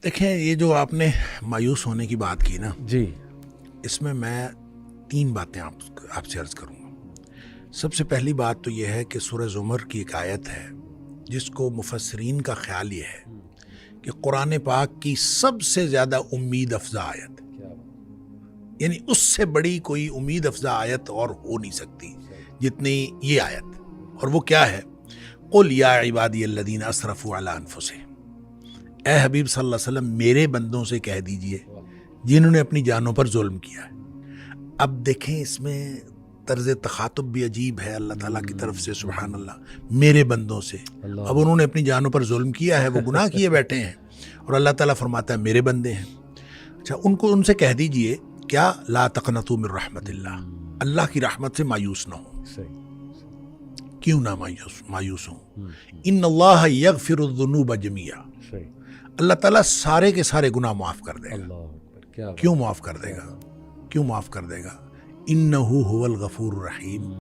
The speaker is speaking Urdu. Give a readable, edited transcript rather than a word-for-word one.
دیکھیں یہ جو آپ نے مایوس ہونے کی بات کی نا جی اس میں 3 باتیں آپ سے عرض کروں گا. سب سے پہلی بات تو یہ ہے کہ سورہ زمر کی ایک آیت ہے جس کو مفسرین کا خیال یہ ہے کہ قرآن پاک کی سب سے زیادہ امید افزا آیت، یعنی اس سے بڑی کوئی امید افزا آیت اور ہو نہیں سکتی جتنی یہ آیت. اور وہ کیا ہے؟ قل یا عبادی الذین اسرفوا علی انفسہم، اے حبیب صلی اللہ علیہ وسلم میرے بندوں سے کہہ دیجئے جنہوں نے اپنی جانوں پر ظلم کیا ہے. اب دیکھیں اس میں طرز تخاطب بھی عجیب ہے اللہ تعالیٰ کی طرف سے، سبحان اللہ، میرے بندوں سے. اب انہوں نے اپنی جانوں پر ظلم کیا ہے، وہ گناہ کیے بیٹھے ہیں، اور اللہ تعالیٰ فرماتا ہے میرے بندے ہیں. اچھا ان سے کہہ دیجئے کیا لا تقنطوا من رحمت اللہ، اللہ کی رحمت سے مایوس نہ ہوں. کیوں نہ مایوس ہوں؟ ان اللہ یغفر الذنوب جميعا، اللہ تعالیٰ سارے کے سارے گناہ معاف کر دے گا. کیوں معاف کر دے گا؟ انہ هو الغفور الرحیم،